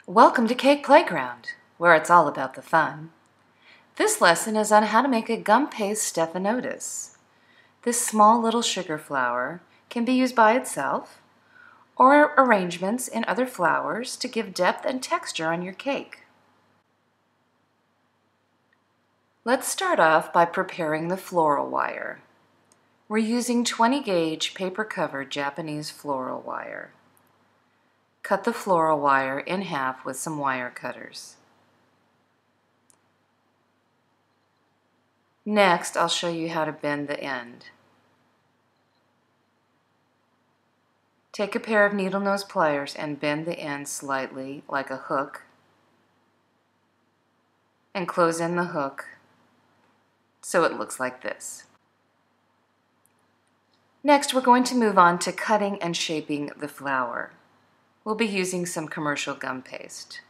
Welcome to Cake Playground, where it's all about the fun. This lesson is on how to make a gum paste Stephanotis. This small little sugar flower can be used by itself or arrangements in other flowers to give depth and texture on your cake. Let's start off by preparing the floral wire. We're using 20 gauge paper covered Japanese floral wire. Cut the floral wire in half with some wire cutters. Next, I'll show you how to bend the end. Take a pair of needle nose pliers and bend the end slightly like a hook and close in the hook so it looks like this. Next, we're going to move on to cutting and shaping the flower. We'll be using some commercial gum paste.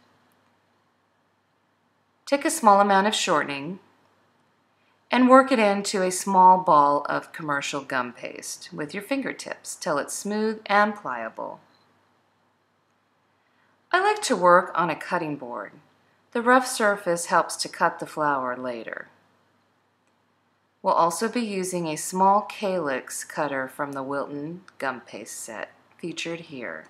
Take a small amount of shortening and work it into a small ball of commercial gum paste with your fingertips till it's smooth and pliable. I like to work on a cutting board. The rough surface helps to cut the flower later. We'll also be using a small calyx cutter from the Wilton gum paste set, featured here.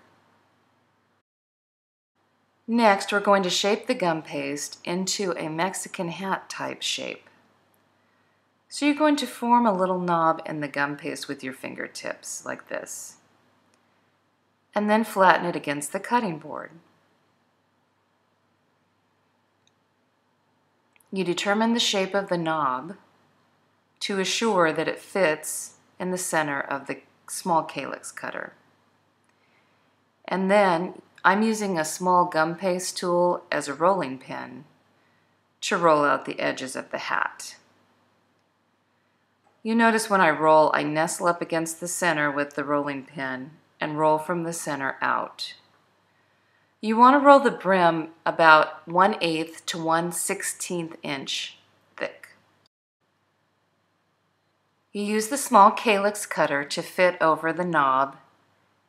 Next, we're going to shape the gum paste into a Mexican hat type shape. So you're going to form a little knob in the gum paste with your fingertips, like this, and then flatten it against the cutting board. You determine the shape of the knob to assure that it fits in the center of the small calyx cutter. And then I'm using a small gum paste tool as a rolling pin to roll out the edges of the hat. You notice when I roll, I nestle up against the center with the rolling pin and roll from the center out. You want to roll the brim about 1/8 to 1/16 inch thick. You use the small calyx cutter to fit over the knob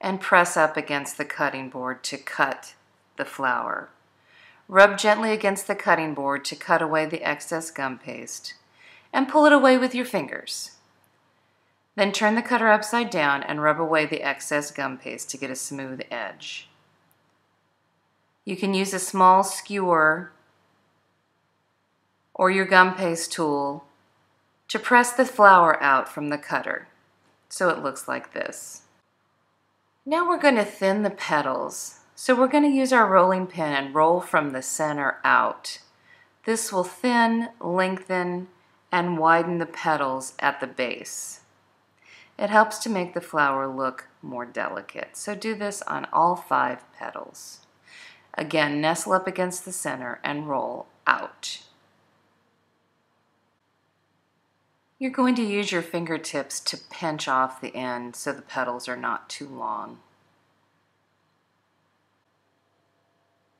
and press up against the cutting board to cut the flower. Rub gently against the cutting board to cut away the excess gum paste and pull it away with your fingers. Then turn the cutter upside down and rub away the excess gum paste to get a smooth edge. You can use a small skewer or your gum paste tool to press the flower out from the cutter so it looks like this. Now we're going to thin the petals, so we're going to use our rolling pin and roll from the center out. This will thin, lengthen, and widen the petals at the base. It helps to make the flower look more delicate, so do this on all 5 petals. Again, nestle up against the center and roll out. You're going to use your fingertips to pinch off the end so the petals are not too long.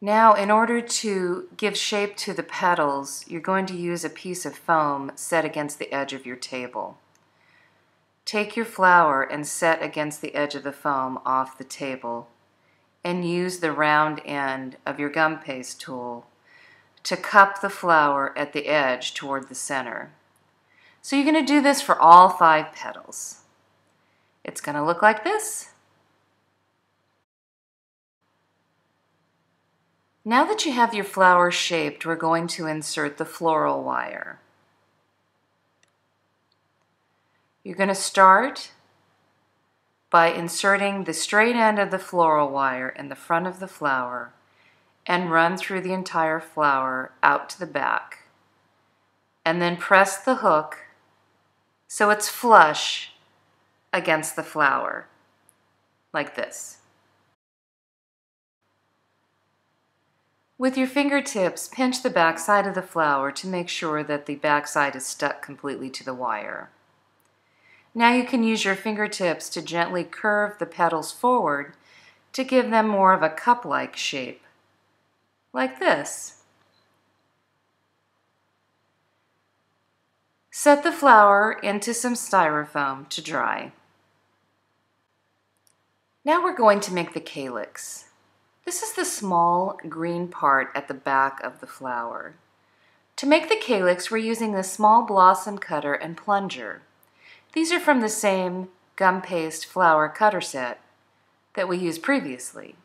Now, in order to give shape to the petals, you're going to use a piece of foam set against the edge of your table. Take your flower and set against the edge of the foam off the table and use the round end of your gum paste tool to cup the flower at the edge toward the center. So you're going to do this for all 5 petals. It's going to look like this. Now that you have your flower shaped, we're going to insert the floral wire. You're going to start by inserting the straight end of the floral wire in the front of the flower and run through the entire flower out to the back. And then press the hook so it's flush against the flower, like this. With your fingertips, pinch the back side of the flower to make sure that the back side is stuck completely to the wire. Now you can use your fingertips to gently curve the petals forward to give them more of a cup-like shape, like this. Set the flower into some styrofoam to dry. Now we're going to make the calyx. This is the small green part at the back of the flower. To make the calyx, we're using the small blossom cutter and plunger. These are from the same gum paste flower cutter set that we used previously.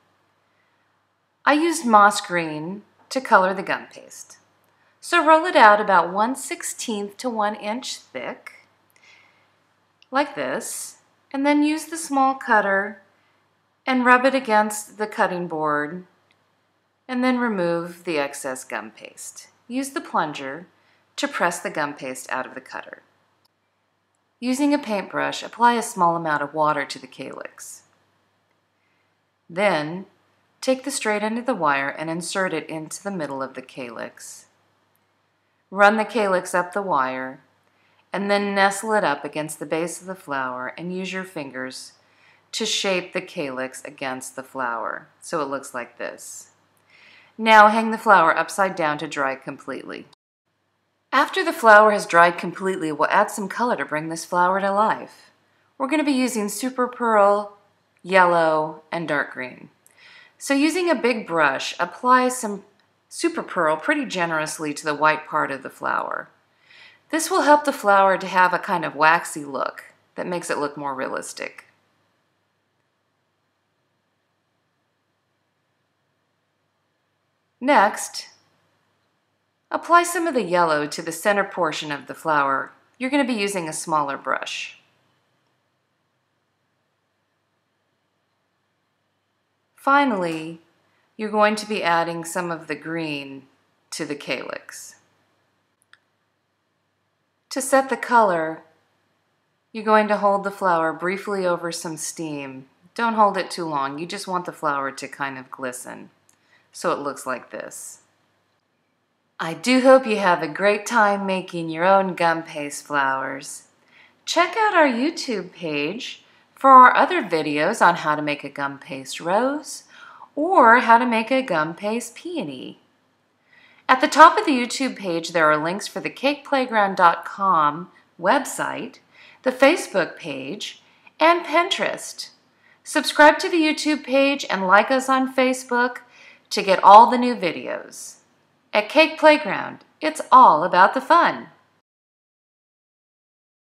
I used moss green to color the gum paste. So roll it out about 1/16 to 1 inch thick, like this, and then use the small cutter and rub it against the cutting board, and then remove the excess gum paste. Use the plunger to press the gum paste out of the cutter. Using a paintbrush, apply a small amount of water to the calyx. Then, take the straight end of the wire and insert it into the middle of the calyx. Run the calyx up the wire, and then nestle it up against the base of the flower and use your fingers to shape the calyx against the flower so it looks like this. Now hang the flower upside down to dry completely. After the flower has dried completely, we'll add some color to bring this flower to life. We're going to be using Super Pearl, yellow, and dark green. So using a big brush, apply some Super Pearl pretty generously to the white part of the flower. This will help the flower to have a kind of waxy look that makes it look more realistic. Next, apply some of the yellow to the center portion of the flower. You're going to be using a smaller brush. Finally, you're going to be adding some of the green to the calyx. To set the color, you're going to hold the flower briefly over some steam. Don't hold it too long. You just want the flower to kind of glisten, so it looks like this. I do hope you have a great time making your own gum paste flowers. Check out our YouTube page for our other videos on how to make a gum paste rose or how to make a gum paste peony. At the top of the YouTube page, there are links for the CakePlayGround.com website, the Facebook page, and Pinterest. Subscribe to the YouTube page and like us on Facebook to get all the new videos. At Cake Playground, it's all about the fun.